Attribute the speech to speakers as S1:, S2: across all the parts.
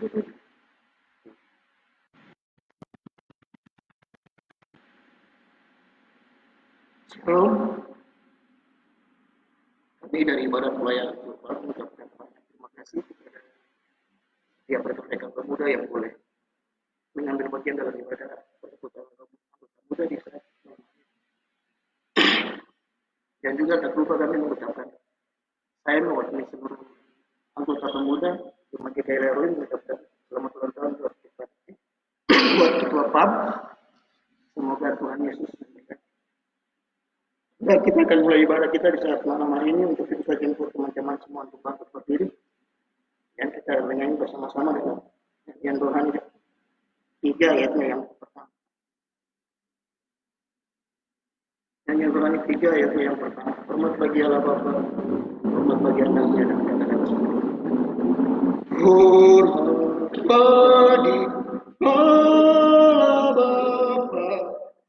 S1: Shalom, kami dari Badan Pelayanan Global mengucapkan terima kasih kepada tiap rekan-rekan pemuda yang boleh mengambil bagian dalam ibadah persekutuan anggota muda di saat dan juga tak lupa kami mengucapkan saya mewakili seluruh anggota pemuda Jemaat GKI Leroy mengucapkan selamat ulang tahun buat Ketua PAM. Semoga Tuhan Yesus memberkati. Dan kita akan mulai ibadah kita di saat malam hari ini. Untuk itu saya jemput teman-teman semua untuk bangkit berdiri dan kita menyanyi bersama-sama dengan nyanyian rohani 3 ayatnya yang pertama. Nyanyian rohani 3 ayatnya yang pertama. Hormat bagi Allah Bapa, hormat bagi anaknya dan kata-kata semua. Hormat bagi Allah Bapa,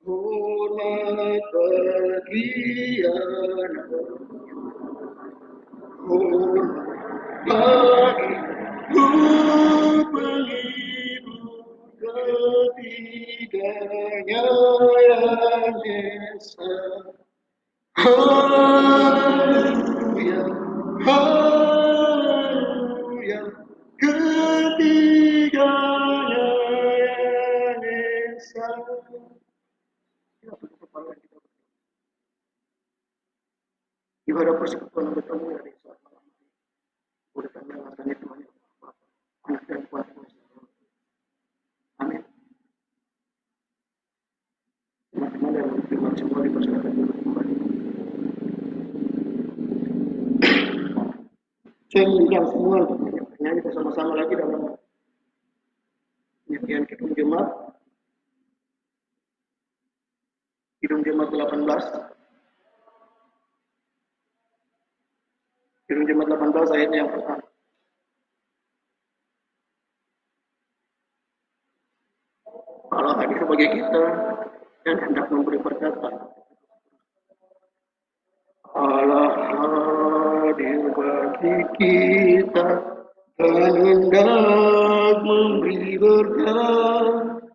S1: hormat bagi anaknya, hormat bagi penghibur ketiganya yang esa. Haleluya, haleluya, ketiganya yang esa. Ibadah persekutuan bertemu dari saat malam hari. Udah tanda rasanya Tuhan yang Bapa, Anak dan Kuat. Amin. Teman-teman dan firman semua dipersilakan duduk kembali. Saya mengundang semua untuk bernyanyi bersama-sama lagi dalam nyanyian Kidung Jemaat 18. Kidung Jemaat 18 ayatnya yang pertama. Allah hadir bagi kita dan hendak memberi perkataan. Allah hadir bagi kita dan hendak memberi berkat.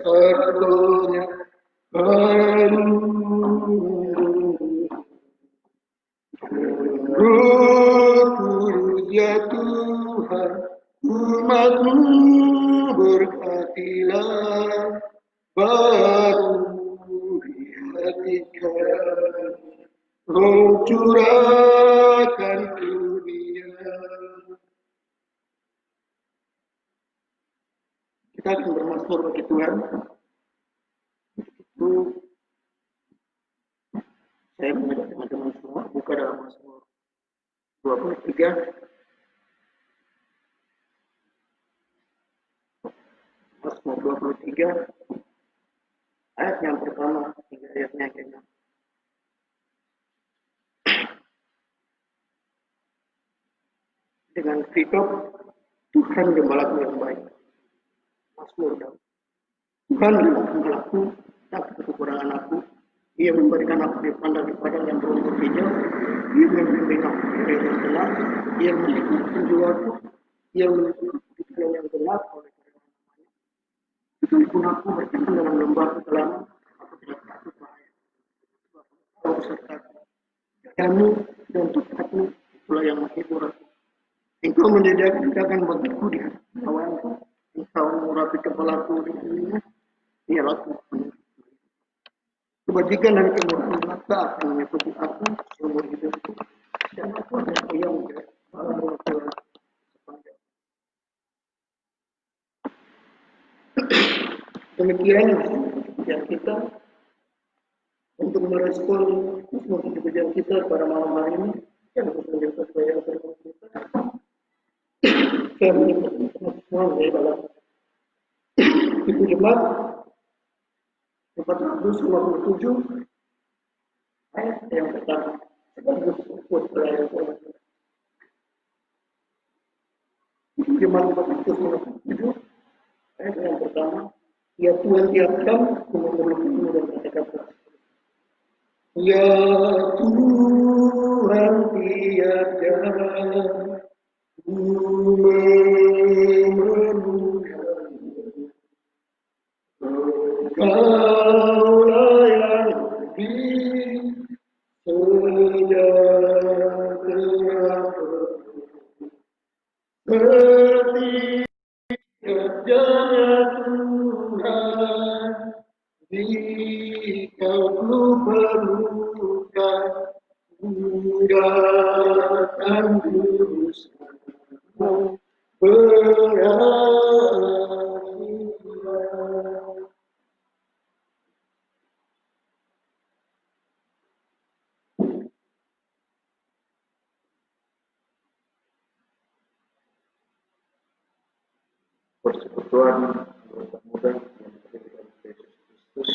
S1: Karunia Roh ya Tuhan, umat-Mu berkatilah, baru di hati kami, Roh curahkan dunia. Kita akan bermazmur bagi Tuhan. Itu saya mengajak teman-teman semua buka dalam Mazmur 23. Mazmur 23 ayat yang pertama hingga ayatnya yang ke-6. Dengan firman Tuhan gembalaku yang baik. Mazmur Daud. Tuhan adalah gembalaku, tak kekurangan aku. Ia memberikan aku di padang yang berumput hijau. Ia membimbing aku di jalan yang benar. Ia menghidupkan jiwaku. Ia menunjukkan di jalan yang benar oleh karena namanya. Sekalipun aku berjalan dalam lembah kekelaman, aku tidak takut bahaya. Kau besertaku. Jadamu dan Tuhanmu itulah yang menghibur aku. Engkau menyediakan bagiku di hati lawanku. Engkau mengurapi kepalaku di dunia. Ialah Tuhan. Kebajikan dan kemurahan mata akan mengikuti aku seumur hidupku. Dan aku adalah yang sepanjang. Demikian yang kita untuk merespon semua kebijakan kita pada malam hari ini. Yang menjadi sesuai yang kita. Saya menyebut semua dalam Ibu Jemaat 457 ayat yang pertama sekaligus fokus pelayanan Tuhan. Ibu Jemaat 457 ayat yang pertama, ya Tuhan tiapkan umur-umurmu dan kata-kata. Ya Tuhan tiapkan Kaulah yang di sejahtera kerjanya Tuhan, jika ku perlukan mudahkan urusanmu berakhirlah. Persekutuan anggota muda yang berdiri Yesus Kristus,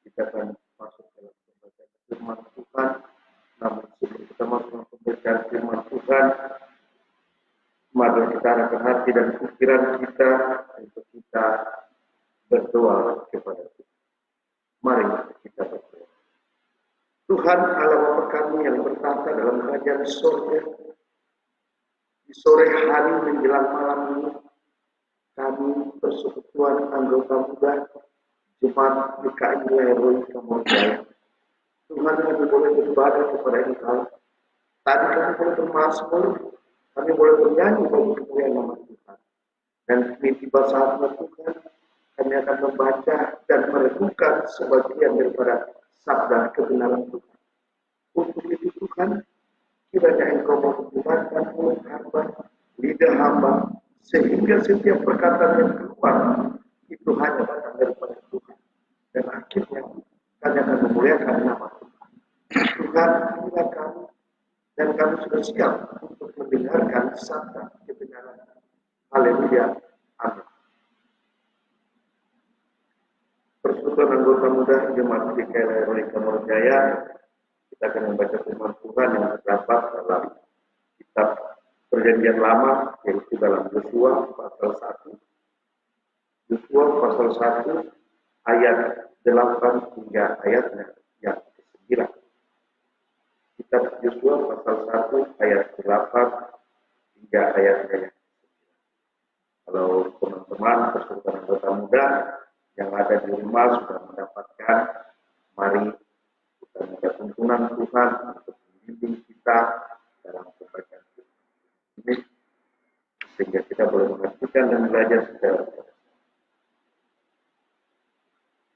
S1: kita akan masuk dalam pembacaan firman Tuhan. Namun sebelum kita masuk dalam pembacaan firman Tuhan, mari kita arahkan hati dan pikiran kita untuk kita berdoa kepada Tuhan. Mari kita berdoa. Tuhan Allah Bapa kami yang bertata dalam kerajaan surga, di sore hari menjelang malam ini, kami persekutuan anggota muda Jemaat GKI Leroy Kamojaya. Tuhan, kami boleh beribadah kepada Engkau. Tadi kami boleh bermazmur, kami boleh bernyanyi bagi kemuliaan nama Tuhan. Dan kini tiba saatnya Tuhan, kami akan membaca dan merenungkan sebagian daripada sabda kebenaran Tuhan. Untuk itu Tuhan, kiranya Engkau menggunakan mulut hamba, lidah hamba, sehingga setiap perkataan yang keluar itu hanya datang daripada Tuhan. Dan akhirnya kami akan memuliakan nama Tuhan. Tuhan, inilah kami, dan kami sudah siap untuk mendengarkan sabda kebenaran. Haleluya. Amin. Persekutuan anggota muda Jemaat GKI Leroy Kamojaya, kita akan membaca firman Tuhan yang terdapat dalam kitab Perjanjian Lama, yaitu dalam Yosua pasal 1. Yosua pasal 1 ayat 8 hingga ayatnya yang ke-9. Kitab Yosua pasal 1 ayat 8 hingga ayatnya yang ke-9. Kalau teman-teman persekutuan anggota muda yang ada di rumah sudah mendapatkan, mari kita minta tuntunan Tuhan untuk membimbing kita dalam pembacaan ini, sehingga kita boleh mengertikan dan belajar secara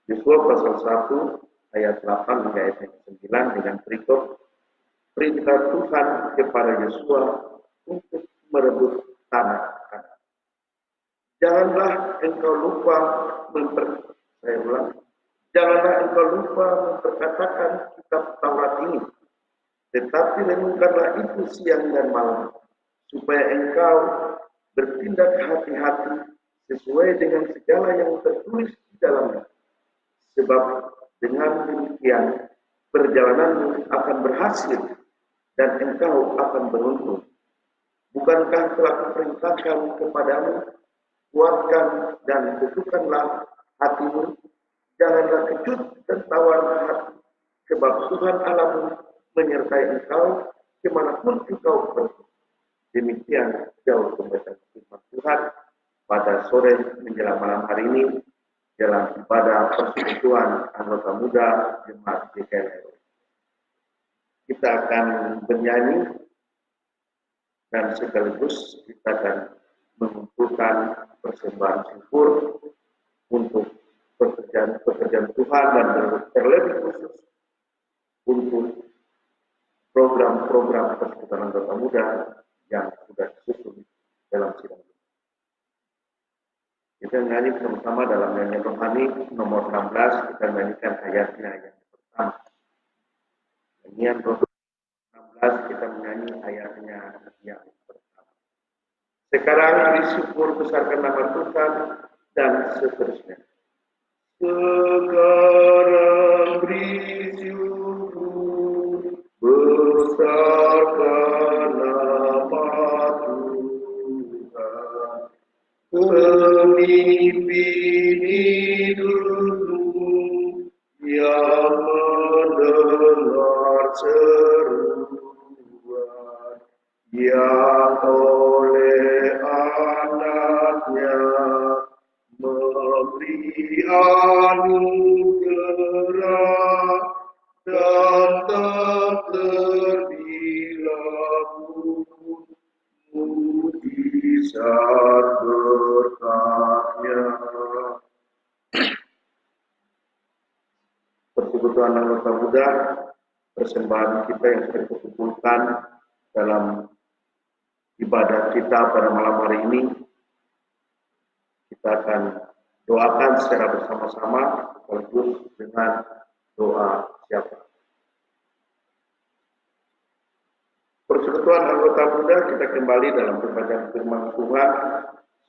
S1: Yosua pasal 1 ayat 8 hingga ayat 9 dengan berikut perintah Tuhan kepada Yosua untuk merebut tanah Kanaan. Janganlah engkau lupa Janganlah engkau lupa memperkatakan kitab Taurat ini, tetapi renungkanlah itu siang dan malam, supaya engkau bertindak hati-hati sesuai dengan segala yang tertulis di dalamnya. Sebab dengan demikian perjalananmu akan berhasil dan engkau akan beruntung. Bukankah telah kuperintahkan kepadamu, kuatkan dan teguhkanlah hatimu, janganlah kecut dan tawar hati, sebab Tuhan Allahmu menyertai engkau kemanapun engkau pergi. Demikian jauh pembacaan firman Tuhan pada sore menjelang malam hari ini dalam ibadah persekutuan anggota muda Jemaat GKI Leroy. Kita akan bernyanyi dan sekaligus kita akan mengumpulkan persembahan syukur untuk pekerjaan Tuhan dan terlebih khusus untuk program-program persekutuan anggota muda yang sudah disusun dalam sidang. Kita nyanyi bersama-sama dalam nyanyian rohani nomor 16, kita nyanyikan ayatnya yang pertama. Nyanyian rohani 16, kita menyanyi ayatnya yang pertama. Sekarang disyukur besarkan nama Tuhan dan seterusnya. Sekarang bersyukur besarkan nama Tuhan, pemimpin hidupmu yang mendengar seruan, yang
S2: beri anugerah dan tak terhilang pun mujizat berkatnya. Persekutuan anggota muda, persembahan kita yang kita kumpulkan dalam ibadah kita pada malam hari ini, kita akan doakan secara bersama-sama sekaligus dengan doa siapa. Persekutuan anggota muda, kita kembali dalam pembacaan firman Tuhan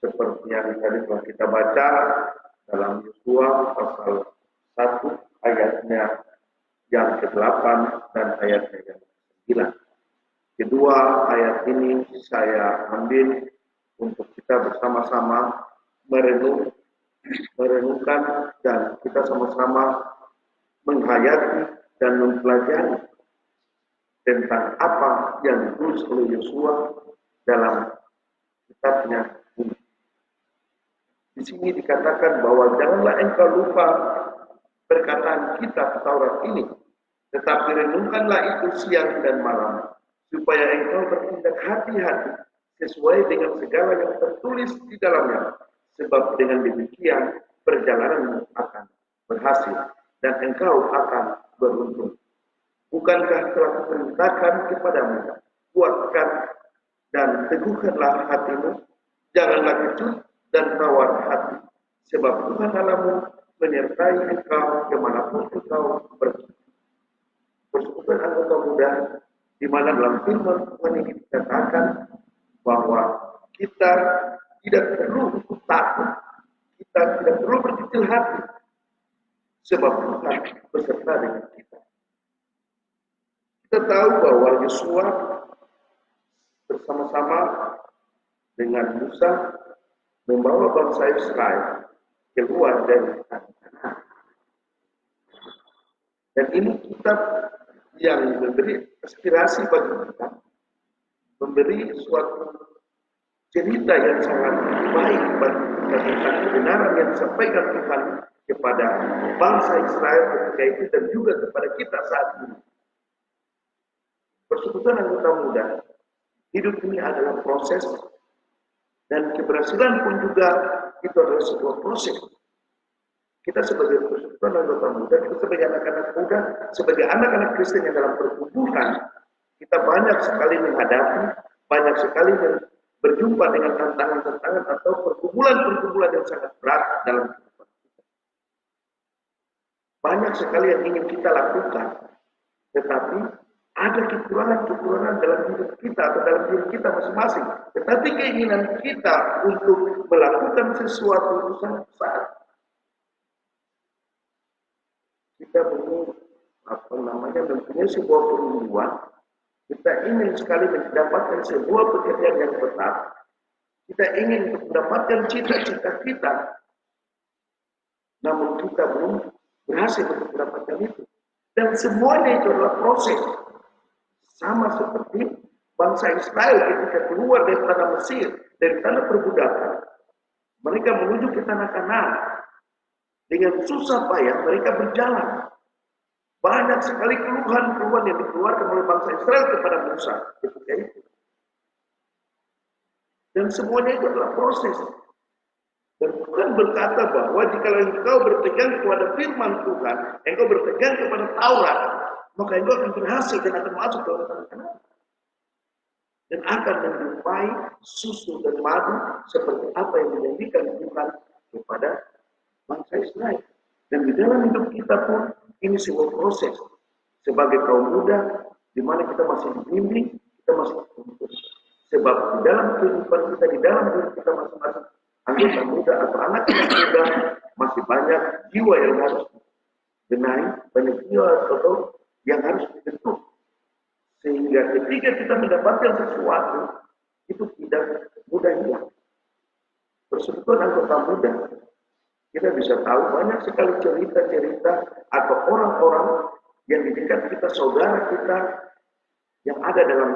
S2: seperti yang tadi telah kita baca dalam Yosua pasal 1 ayatnya yang ke-8 dan ayatnya yang ke-9. Kedua ayat ini saya ambil untuk kita bersama-sama merenungkan dan kita sama-sama menghayati dan mempelajari tentang apa yang ditulis oleh Yosua dalam kitabnya ini. Di sini dikatakan bahwa janganlah engkau lupa perkataan kitab Taurat ini, tetapi renungkanlah itu siang dan malam, supaya engkau bertindak hati-hati sesuai dengan segala yang tertulis di dalamnya. Sebab dengan demikian perjalananmu akan berhasil dan engkau akan beruntung. Bukankah telah kuperintahkan kepadamu, kuatkan dan teguhkanlah hatimu, janganlah kecut dan tawar hati, sebab Tuhan Allahmu menyertai engkau kemanapun engkau pergi. Persekutuan anggota muda, di mana dalam firman Tuhan ini dikatakan bahwa kita tidak perlu takut, kita tidak perlu berkecil hati, sebab Tuhan beserta dengan kita. Kita tahu bahwa Yosua bersama-sama dengan Musa membawa bangsa Israel keluar dari Kanaan. Dan ini kitab yang memberi inspirasi bagi kita, memberi suatu cerita yang sangat baik bagi kita tentang kebenaran yang disampaikan Tuhan kepada bangsa Israel ketika itu dan juga kepada kita saat ini. Persekutuan anggota muda, hidup ini adalah proses dan keberhasilan pun juga itu adalah sebuah proses. Kita sebagai persekutuan anggota muda, kita sebagai anak-anak muda, sebagai anak-anak Kristen yang dalam pertumbuhan, kita banyak sekali menghadapi, banyak sekali berjumpa dengan tantangan-tantangan atau pergumulan-pergumulan yang sangat berat dalam kehidupan kita. Banyak sekali yang ingin kita lakukan, tetapi ada kekurangan-kekurangan dalam hidup kita atau dalam diri kita masing-masing. Tetapi keinginan kita untuk melakukan sesuatu itu sangat besar. Kita mempunyai sebuah kerinduan. Kita ingin sekali mendapatkan sebuah pekerjaan yang tetap. Kita ingin mendapatkan cita-cita kita. Namun kita belum berhasil untuk mendapatkan itu. Dan semuanya itu adalah proses. Sama seperti bangsa Israel ketika keluar dari tanah Mesir, dari tanah perbudakan. Mereka menuju ke tanah Kanaan. Dengan susah payah mereka berjalan. Banyak sekali keluhan-keluhan yang dikeluarkan oleh bangsa Israel kepada Musa ketika itu. Dan semuanya itu adalah proses. Dan Tuhan berkata bahwa jika engkau berpegang kepada firman Tuhan, engkau berpegang kepada Taurat, maka engkau akan berhasil dan akan masuk ke tanah Kanaan. Dan akan menjumpai susu dan madu seperti apa yang dijanjikan Tuhan kepada bangsa Israel. Dan di dalam hidup kita pun ini sebuah proses. Sebagai kaum muda, di mana kita masih dibimbing, kita masih dituntut. Sebab di dalam kehidupan kita, di dalam diri kita masing-masing, anggota muda atau anak-anak muda, masih banyak jiwa yang harus dibenahi, banyak jiwa atau yang harus dibentuk. Sehingga ketika kita mendapatkan sesuatu, itu tidak mudah hilang. Persekutuan anggota muda, kita bisa tahu banyak sekali cerita-cerita atau orang-orang yang di dekat kita, saudara kita, yang ada dalam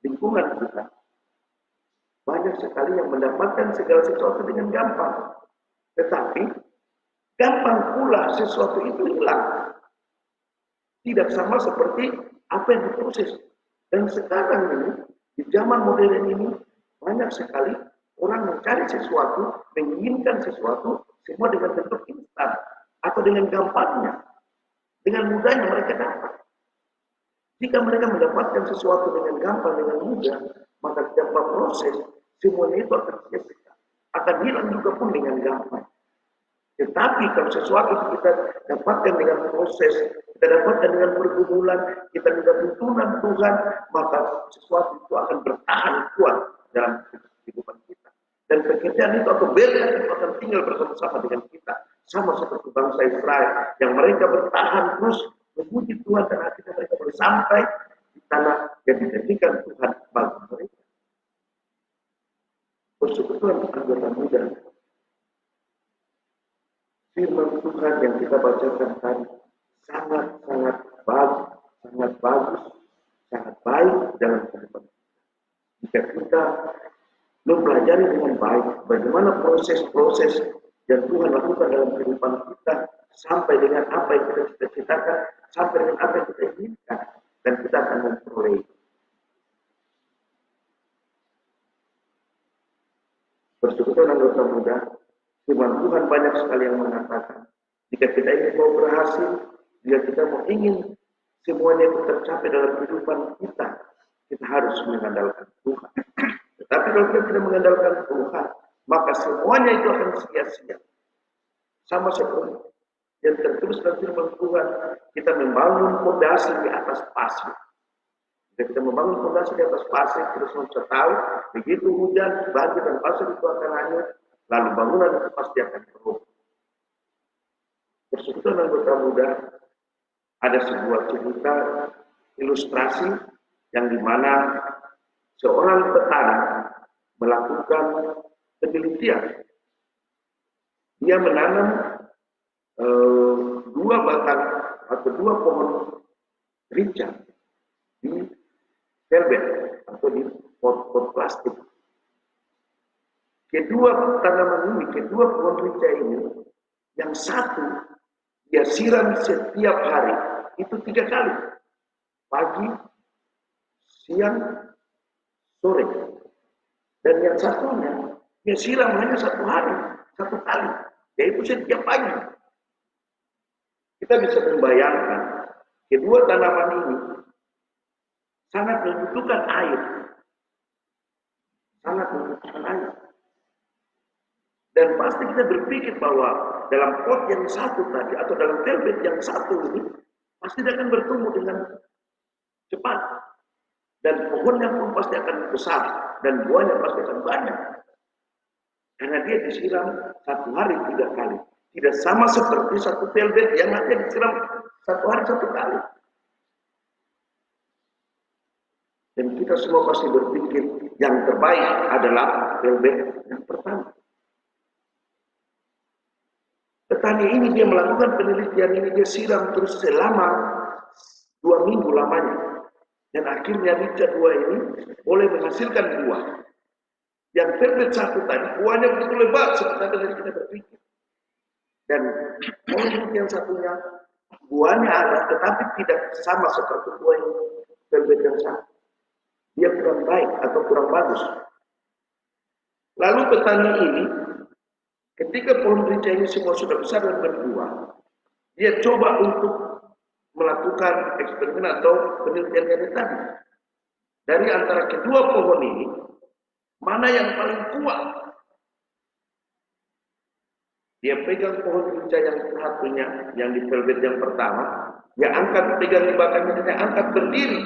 S2: lingkungan kita. Banyak sekali yang mendapatkan segala sesuatu dengan gampang. Tetapi gampang pula sesuatu itu hilang. Tidak sama seperti apa yang diproses. Dan sekarang ini, di zaman modern ini, banyak sekali orang mencari sesuatu, menginginkan sesuatu, semua dengan bentuk instan. Atau dengan gampangnya. Dengan mudahnya mereka dapat. Jika mereka mendapatkan sesuatu dengan gampang, dengan mudah, maka tanpa proses, semuanya itu akan sia-sia. Akan hilang juga pun dengan gampang. Tetapi kalau sesuatu itu kita dapatkan dengan proses, kita dapatkan dengan pergumulan, kita minta tuntunan Tuhan, maka sesuatu itu akan bertahan kuat dalam kehidupan kita. Dan pekerjaan itu atau berkat itu akan tinggal bersama-sama dengan kita. Sama seperti bangsa Israel, yang mereka bertahan terus memuji Tuhan dan akhirnya mereka boleh sampai di tanah yang dijadikan Tuhan bagi mereka. Bersyukur Tuhan anggota muda. Firman Tuhan yang kita bacakan tadi sangat-sangat bagus, sangat baik dalam kehidupan kita. Jika kita mempelajari dengan baik bagaimana proses-proses yang Tuhan lakukan dalam kehidupan kita sampai dengan apa yang kita cita-citakan, sampai dengan apa yang kita inginkan, dan kita akan memperoleh. Bersyukur anggota muda, firman Tuhan banyak sekali yang mengatakan, jika kita ingin mau berhasil, jika kita mau ingin semuanya itu tercapai dalam kehidupan kita, kita harus mengandalkan Tuhan. Tetapi kalau kita tidak mengandalkan Tuhan, maka semuanya itu akan sia-sia. Sama seperti yang tertulis dalam firman Tuhan, kita membangun fondasi di atas pasir. Jika kita membangun fondasi di atas pasir, terus kita tahu, begitu hujan, banjir dan pasir itu akan hanyut, lalu bangunan itu pasti akan roboh. Bersyukur anggota muda, ada sebuah cerita ilustrasi yang dimana seorang petani melakukan penelitian. Dia menanam dua batang atau dua pohon rica di velvet atau di pot plastik. Kedua tanaman ini, kedua pohon rica ini, yang satu dia siram setiap hari, itu 3 kali, pagi, siang, sore. Dan yang satunya dia siram hanya 1 hari, 1 kali, yaitu setiap pagi. Kita bisa membayangkan kedua tanaman ini sangat membutuhkan air. Sangat membutuhkan air. Dan pasti kita berpikir bahwa dalam pot yang satu tadi, atau dalam velvet yang satu ini, pasti dia akan bertumbuh dengan cepat. Dan pohonnya pun pasti akan besar, dan buahnya pasti akan banyak. Karena dia disiram 1 hari 3 kali. Tidak sama seperti satu velvet yang nanti disiram 1 hari 1 kali. Dan kita semua pasti berpikir yang terbaik adalah velvet yang pertama. Petani ini dia melakukan penelitian ini, dia siram terus selama 2 minggu lamanya. Dan akhirnya rica 2 ini boleh menghasilkan buah. Yang velvet satu tadi, buahnya begitu lebat seperti yang kita berpikir. Dan pohon yang satunya, buahnya ada, tetapi tidak sama seperti buah yang velvet yang satu. Dia kurang baik atau kurang bagus. Lalu petani ini, ketika pohon rica ini semua sudah besar dan berbuah, dia coba untuk melakukan eksperimen atau penelitian yang tadi. Dari antara kedua pohon ini, mana yang paling kuat? Dia pegang pohon rica yang satunya, yang di velvet yang pertama, dia angkat, pegang di batangnya, dia angkat berdiri.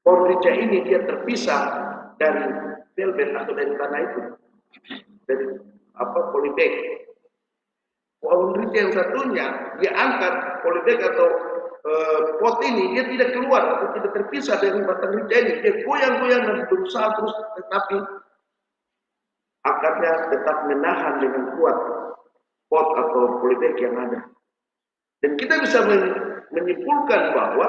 S2: Pohon rica ini dia terpisah dari velvet atau dari tanah itu, dari polybag. Pohon rica yang satunya dia angkat polybag atau pot ini, dia tidak keluar atau tidak terpisah dari batang rica ini. Dia goyang-goyang dan berusaha terus, tetapi akarnya tetap menahan dengan kuat pot atau polybag yang ada. Dan kita bisa menyimpulkan bahwa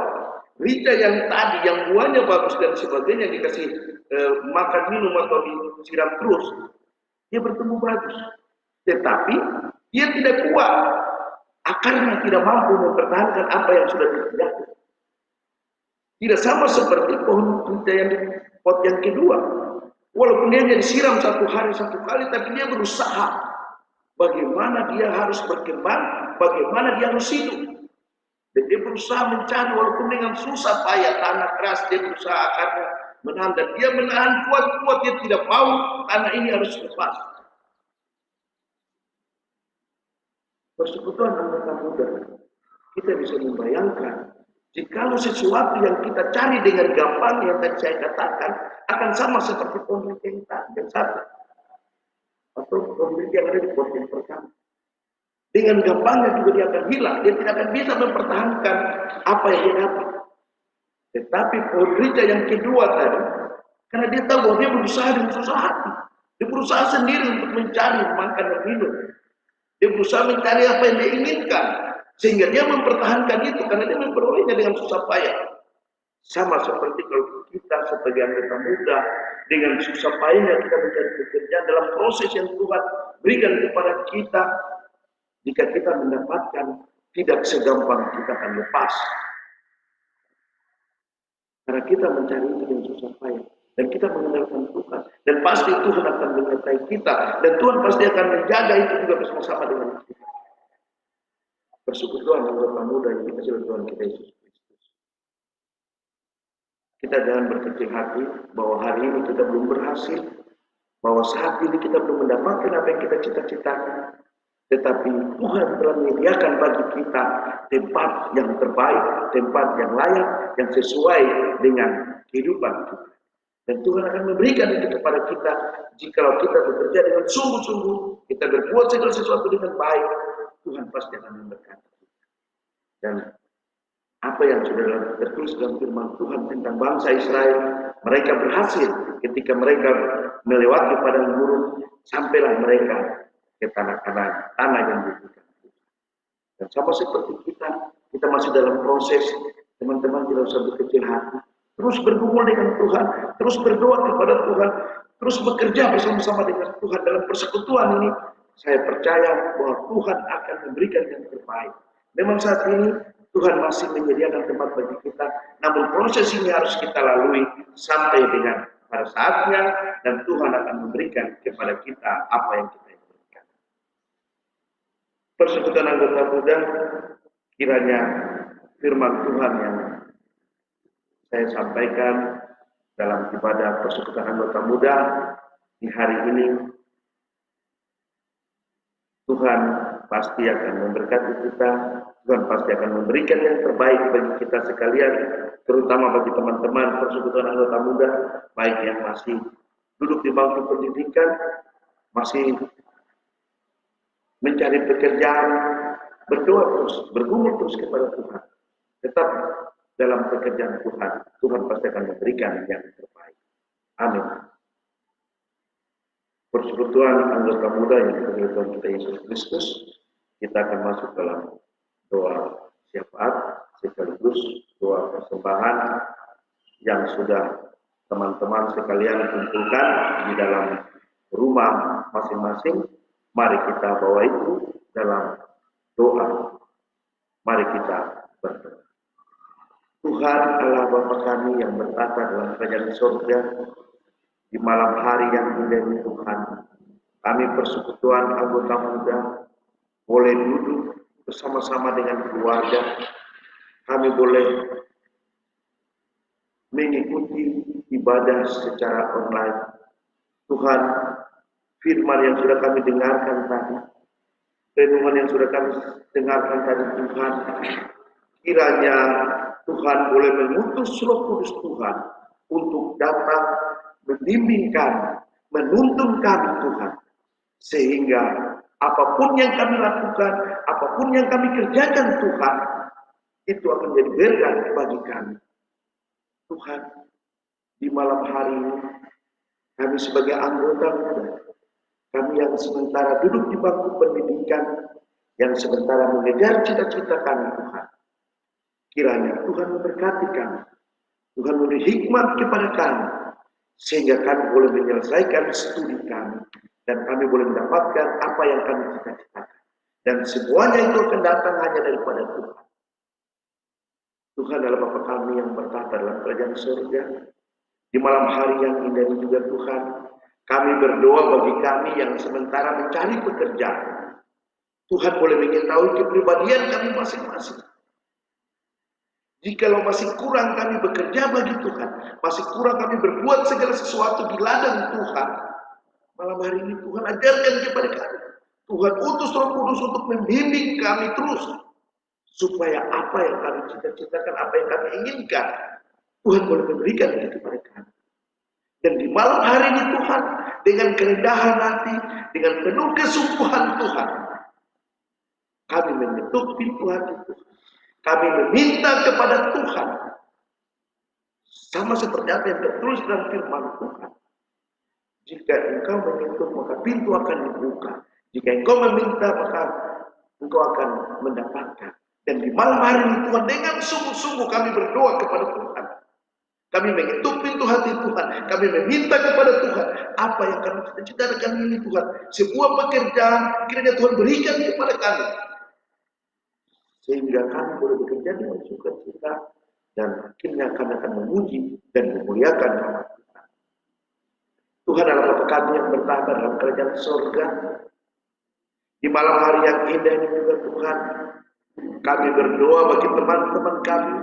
S2: rica yang tadi, yang buahnya bagus dan sebagainya, dikasih makan minum atau disiram terus, dia bertumbuh bagus. Tetapi Dia tidak kuat, akarnya tidak mampu mempertahankan apa yang sudah dikerjakan. Tidak sama seperti pohon pelita yang di pot yang kedua. Walaupun dia disiram satu hari satu kali, tapi dia berusaha. Bagaimana dia harus berkembang, bagaimana dia harus hidup. Dan dia berusaha mencari walaupun dengan susah payah, tanah keras, dia berusaha akarnya menahan. Dan dia menahan kuat-kuat, dia tidak mau tanah ini harus lepas. Persekutuan anggota muda, kita bisa membayangkan jikalau sesuatu yang kita cari dengan gampang yang tadi saya katakan akan sama seperti pohon yang satu atau pohon yang ada di pohon yang pertama. Dengan gampangnya juga dia akan hilang, dia tidak akan bisa mempertahankan apa yang dia dapat. Tetapi pohon merica yang kedua tadi, karena dia tahu bahwa dia berusaha dengan susah hati, dia berusaha sendiri untuk mencari makan dan minum. Dia berusaha mencari apa yang dia inginkan, sehingga dia mempertahankan itu karena dia memperolehnya dengan susah payah. Sama seperti kalau kita sebagai anggota muda dengan susah payahnya kita mencari pekerjaan dalam proses yang Tuhan berikan kepada kita, jika kita mendapatkan tidak segampang kita akan lepas. Karena kita mencari itu dengan susah payah. Dan kita mengandalkan Tuhan. Dan pasti Tuhan akan menyertai kita. Dan Tuhan pasti akan menjaga itu juga bersama-sama dengan kita. Persekutuan anggota muda yang dikasih oleh Tuhan kita Yesus Kristus. Kita jangan berkecil hati bahwa hari ini kita belum berhasil. Bahwa saat ini kita belum mendapatkan apa yang kita cita-citakan. Tetapi Tuhan telah menyediakan bagi kita tempat yang terbaik, tempat yang layak, yang sesuai dengan kehidupan kita. Dan Tuhan akan memberikan itu kepada kita jikalau kita bekerja dengan sungguh-sungguh, kita berbuat segala sesuatu dengan baik, Tuhan pasti akan memberkati kita. Dan apa yang sudah tertulis dalam firman Tuhan tentang bangsa Israel, mereka berhasil ketika mereka melewati padang gurun, sampailah mereka ke tanah Kanaan, tanah yang diberikan. Dan sama seperti kita masih dalam proses, teman-teman tidak usah berkecil hati. Terus bergumul dengan Tuhan, terus berdoa kepada Tuhan, terus bekerja bersama-sama dengan Tuhan dalam persekutuan ini. Saya percaya bahwa Tuhan akan memberikan yang terbaik. Memang saat ini Tuhan masih menyediakan tempat bagi kita, namun proses ini harus kita lalui sampai dengan pada saatnya, dan Tuhan akan memberikan kepada kita apa yang kita inginkan. Persekutuan anggota muda, kiranya firman Tuhan yang saya sampaikan dalam ibadah persekutuan anggota muda di hari ini, Tuhan pasti akan memberkati kita, Tuhan pasti akan memberikan yang terbaik bagi kita sekalian, terutama bagi teman-teman persekutuan anggota muda, baik yang masih duduk di bangku pendidikan, masih mencari pekerjaan, berdoa terus, bergumul terus kepada Tuhan. Tetap dalam pekerjaan Tuhan, Tuhan pasti akan memberikan yang terbaik. Amin. Persekutuan anggota muda yang dipanggil Tuhan kita Yesus Kristus, kita akan masuk dalam doa syafaat sekaligus doa persembahan yang sudah teman-teman sekalian kumpulkan di dalam rumah masing-masing. Mari kita bawa itu dalam doa. Mari kita berdoa. Tuhan Allah Bapa kami yang bertata dalam kerajaan surga, di malam hari yang indah ini Tuhan, kami persekutuan anggota muda boleh duduk bersama-sama dengan keluarga, kami boleh mengikuti ibadah secara online. Tuhan, firman yang sudah kami dengarkan tadi, renungan yang sudah kami dengarkan tadi Tuhan, kiranya Tuhan boleh mengutus Roh Kudus Tuhan untuk datang membimbing kami, menuntun kami Tuhan, sehingga apapun yang kami lakukan, apapun yang kami kerjakan Tuhan, itu akan menjadi berkat bagi kami. Tuhan, di malam hari ini, kami sebagai anggota muda, kami yang sementara duduk di bangku pendidikan, yang sementara mengejar cita-cita kami Tuhan, kiranya Tuhan memberkati kami, Tuhan memberi hikmat kepada kami, sehingga kami boleh menyelesaikan studi kami, dan kami boleh mendapatkan apa yang kami cita-citakan. Dan semuanya itu akan datang hanya daripada Tuhan. Tuhan adalah Bapa kami yang bertata dalam kerajaan surga. Di malam hari yang indah ini juga Tuhan, kami berdoa bagi kami yang sementara mencari pekerjaan. Tuhan boleh mengetahui kepribadian kami masing-masing. Jikalau masih kurang kami bekerja bagi Tuhan, masih kurang kami berbuat segala sesuatu di ladang Tuhan, malam hari ini Tuhan ajarkan kepada kami. Tuhan utus Roh Kudus untuk membimbing kami terus, supaya apa yang kami cita-citakan, apa yang kami inginkan, Tuhan boleh memberikan itu kepada kami. Dan di malam hari ini Tuhan, dengan kerendahan hati, dengan penuh kesungguhan Tuhan, kami mengetuk pintu hati Tuhan. Kami meminta kepada Tuhan, sama seperti apa yang tertulis dalam firman Tuhan. Jika engkau mengetuk, maka pintu akan dibuka. Jika engkau meminta, maka engkau akan mendapatkan. Dan di malam hari ini Tuhan, dengan sungguh-sungguh kami berdoa kepada Tuhan. Kami mengetuk pintu hati Tuhan. Kami meminta kepada Tuhan, apa yang kami cita-citakan ini Tuhan. Sebuah pekerjaan, kiranya Tuhan berikan kepada kami. Sehingga kami boleh bekerja dengan sukacita. Dan akhirnya kami akan memuji dan memuliakan nama Tuhan. Tuhan adalah Bapa kami yang bertahta dalam kerajaan surga. Di malam hari yang indah ini juga Tuhan, kami berdoa bagi teman-teman kami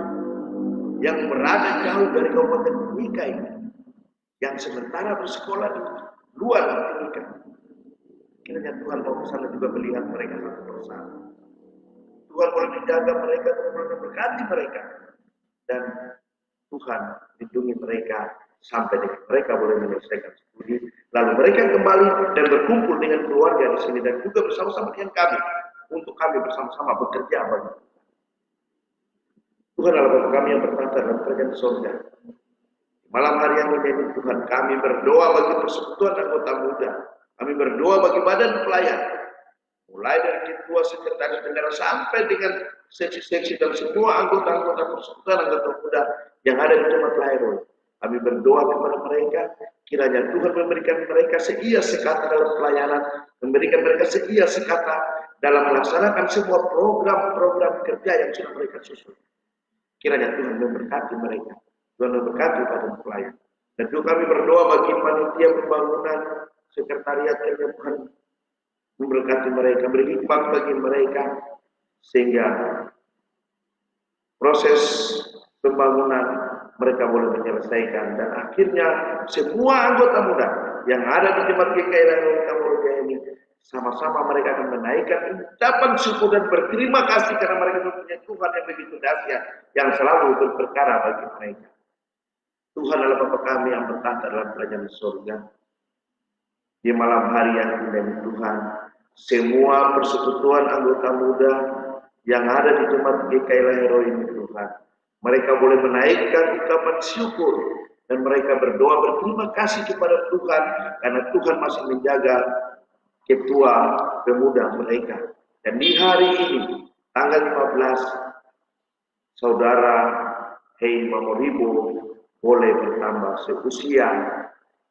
S2: yang berada jauh dari Kabupaten Mimika ini, yang sementara bersekolah di luar Mimika. Kiranya Tuhan mau kesana juga melihat mereka satu persatu. Tuhan boleh menjaga mereka, Tuhan boleh memberkati mereka, dan Tuhan lindungi mereka sampai dengan mereka boleh menyelesaikan studi, lalu mereka kembali dan berkumpul dengan keluarga di sini dan juga bersama-sama dengan kami untuk kami bersama-sama bekerja bagi Tuhan adalah Bapa kami yang bertahta dalam kerajaan surga. Malam hari yang ini Tuhan, kami berdoa bagi persekutuan anggota muda, kami berdoa bagi badan pelayan, mulai dari ketua, sekretaris bendera sampai dengan seksi-seksi dan semua anggota-anggota persekutuan anggota muda yang ada di tempat lahiran. Kami berdoa kepada mereka, kiranya Tuhan memberikan mereka seia sekata dalam pelayanan, memberikan mereka seia sekata dalam melaksanakan semua program-program kerja yang sudah mereka susun. Kiranya Tuhan memberkati mereka, Tuhan memberkati badan pelayan. Dan juga kami berdoa bagi panitia pembangunan, sekretariat, kiranya Tuhan memberkati mereka, beri hikmat bagi mereka, sehingga proses pembangunan mereka boleh menyelesaikan. Dan akhirnya semua anggota muda yang ada di tempat GKI dan Kamboja ini, sama-sama mereka akan menaikkan ucapan syukur dan berterima kasih karena mereka mempunyai Tuhan yang begitu dahsyat, yang selalu berperkara bagi mereka. Tuhan adalah Bapa kami yang bertahta dalam kerajaan surga. Di malam hari yang indah ini Tuhan, semua persekutuan anggota muda yang ada di tempat GKI Lahero ini Tuhan, mereka boleh menaikkan ucapan syukur dan mereka berdoa berterima kasih kepada Tuhan karena Tuhan masih menjaga ketua pemuda mereka. Dan di hari ini tanggal 15, saudara Hei Mamoribo boleh bertambah seusia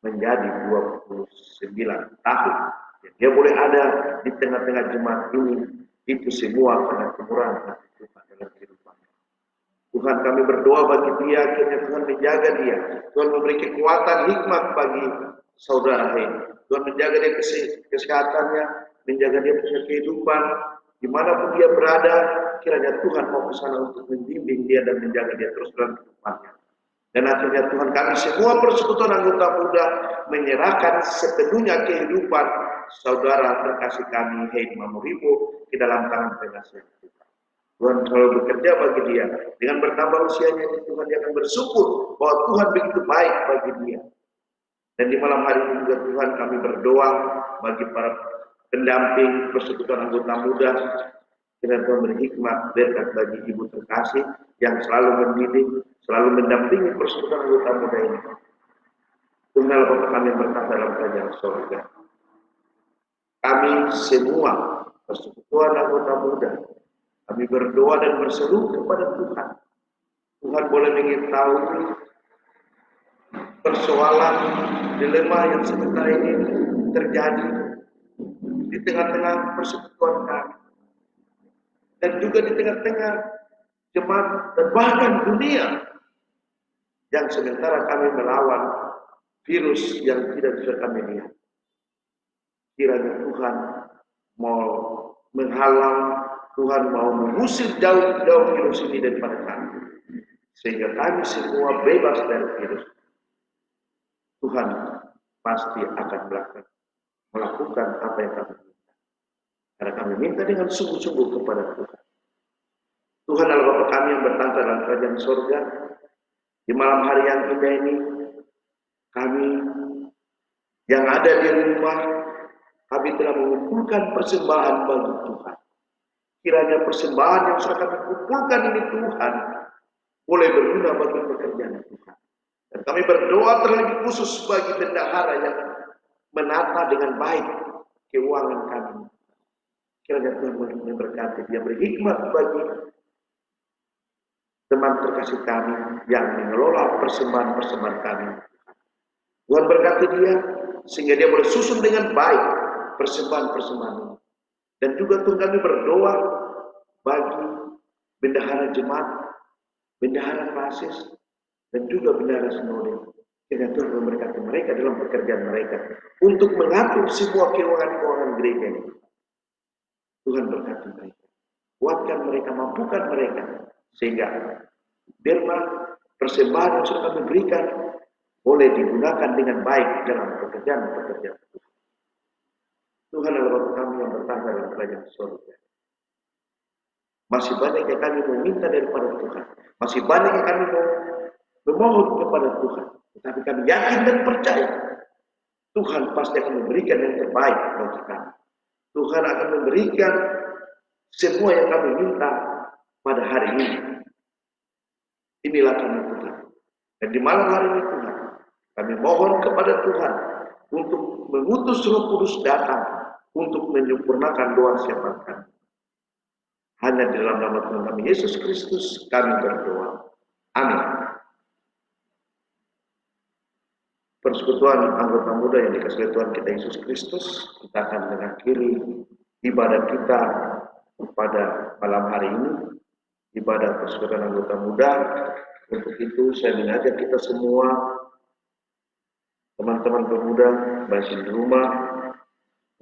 S2: menjadi 29 tahun. Dia boleh ada di tengah-tengah jemaat ini. Itu semua karena kemurahan Tuhan dalam kehidupannya. Tuhan, kami berdoa bagi dia, akhirnya Tuhan menjaga dia. Tuhan memberi kekuatan hikmat bagi saudara Hei. Tuhan menjaga dia kesehatannya, menjaga dia punya kehidupan, dimanapun dia berada, kiranya Tuhan mau ke sana untuk membimbing dia dan menjaga dia terus dalam kehidupannya. Dan akhirnya Tuhan, kami semua persekutuan anggota muda menyerahkan sepenuhnya kehidupan saudara terkasih kami Hei Mamoribo ke dalam tangan penasihat Tuhan. Tuhan selalu bekerja bagi dia. Dengan bertambah usianya ini Tuhan, dia akan bersyukur bahwa Tuhan begitu baik bagi dia. Dan di malam hari ini juga Tuhan, kami berdoa bagi para pendamping persekutuan anggota muda. Kiranya Tuhan beri hikmat berkat bagi ibu terkasih yang selalu mendidik, selalu mendampingi persekutuan anggota muda ini. Tuhan adalah Bapa kami yang bertahta dalam kerajaan surga. Kami semua persekutuan anggota muda, kami berdoa dan berseru kepada Tuhan. Tuhan boleh mengetahui persoalan dilema yang sebentar ini terjadi di tengah-tengah persekutuan kami. dan juga di tengah-tengah jemaat dan bahkan dunia yang sementara kami melawan virus yang tidak bisa kami lihat. Kiranya Tuhan mau menghalang, Tuhan mau mengusir jauh-jauh virus ini daripada kami, sehingga kami semua bebas dari virus. Tuhan pasti akan melakukan apa yang kami minta. Karena kami minta dengan sungguh-sungguh kepada Tuhan. Tuhan adalah Bapa kami yang bertahta dalam kerajaan surga. Di malam hari yang indah ini, kami yang ada di rumah, kami telah mengumpulkan persembahan bagi Tuhan. Kiranya persembahan yang sudah kami kumpulkan ini Tuhan boleh berguna bagi pekerjaan Tuhan. Dan kami berdoa terlebih khusus bagi bendahara yang menata dengan baik keuangan kami. Kiranya Tuhan memberkati, dia beri hikmat bagi teman terkasih kami yang mengelola persembahan-persembahan kami. Tuhan berkati dia sehingga dia boleh susun dengan baik persembahan-persembahan ini. Dan juga Tuhan kami berdoa bagi bendahara jemaat, bendahara klasis, dan juga bendahara sinode. Kiranya Tuhan memberkati mereka dalam pekerjaan mereka untuk mengatur semua keuangan-keuangan gereja ini. Tuhan berkati mereka, kuatkan mereka, mampukan mereka, sehingga derma persembahan yang sudah kami berikan boleh digunakan dengan baik dalam pekerjaan-pekerjaan Tuhan. Tuhan adalah Bapa kami yang bertahta dalam kerajaan surga. Masih banyak yang kami meminta daripada Tuhan, masih banyak yang kami memohon kepada Tuhan, tetapi kami yakin dan percaya Tuhan pasti akan memberikan yang terbaik bagi kami. Tuhan akan memberikan semua yang kami minta pada hari ini. Inilah kami Tuhan. Dan di malam hari ini Tuhan, kami mohon kepada Tuhan untuk mengutus Roh Kudus datang untuk menyempurnakan doa syafaat kami. Hanya di dalam nama Tuhan kami Yesus Kristus kami berdoa. Amin. Persekutuan anggota muda yang dikasihi Tuhan kita Yesus Kristus, kita akan mengakhiri ibadah kita pada malam hari ini, ibadah persekutuan anggota muda. Untuk itu saya mengajak kita semua, teman-teman pemuda, baik di rumah,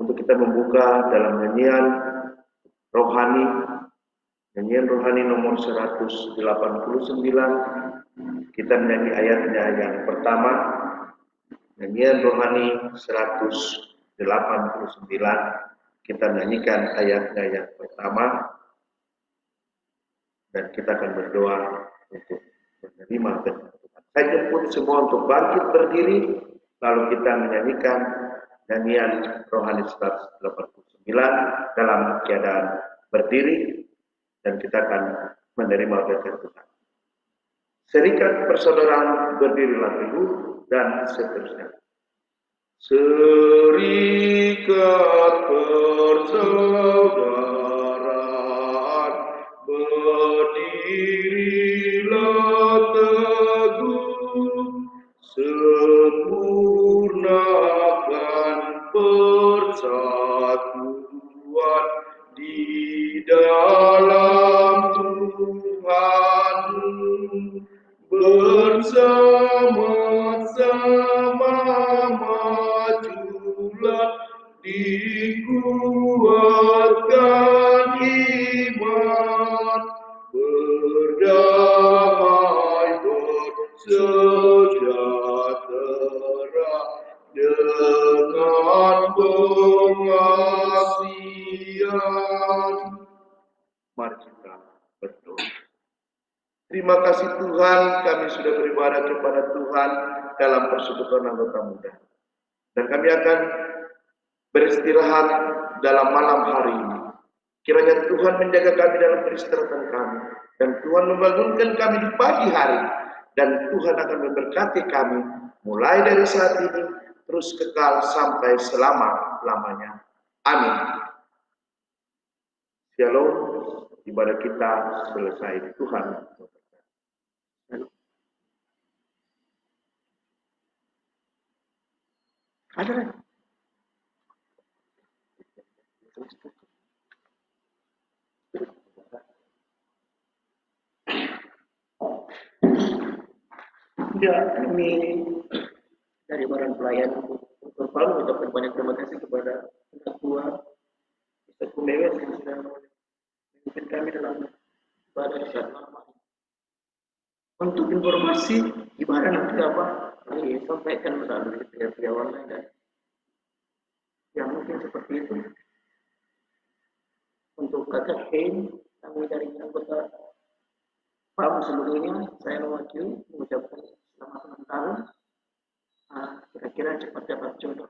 S2: untuk kita membuka dalam nyanyian rohani nomor 189. Kita menyanyi ayatnya yang pertama. Nyanyian rohani 189, kita nyanyikan ayatnya yang pertama, dan kita akan berdoa untuk menerima firman Tuhan. Saya jemput semua untuk bangkit berdiri, lalu kita menyanyikan nyanyian rohani 189 dalam keadaan berdiri, dan kita akan menerima firman Tuhan. Serikat persaudaraan berdirilah teguh, dan seterusnya. Serikat persaudaraan berdirilah teguh, sempurnakan persatuan di dalam Tuhan. Bersama-sama majulah, dikuatkan iman, berdamai bersejahtera dengan pengasihan. Mari kita berdoa. Terima kasih Tuhan, kami sudah beribadah kepada Tuhan dalam persekutuan anggota muda. Dan kami akan beristirahat dalam malam hari ini. Kiranya Tuhan menjaga kami dalam peristirahatan kami. Dan Tuhan membangunkan kami di pagi hari. Dan Tuhan akan memberkati kami mulai dari saat ini terus kekal sampai selama-lamanya. Amin. Shalom, ibadah kita selesai. Tuhan ada lagi.
S1: Ya, kami dari Badan Pelayan untuk Palu mengucapkan banyak terima kasih kepada Ketua Ustaz Kumewe yang sudah memimpin kami dalam ibadah di saat malam. Untuk informasi ibadah nanti apa disampaikan melalui via online dan yang mungkin seperti itu. Untuk kakak Hein, kami dari anggota PAM seluruhnya, saya mewakili mengucapkan selamat ulang tahun. Kira-kira cepat dapat jodoh.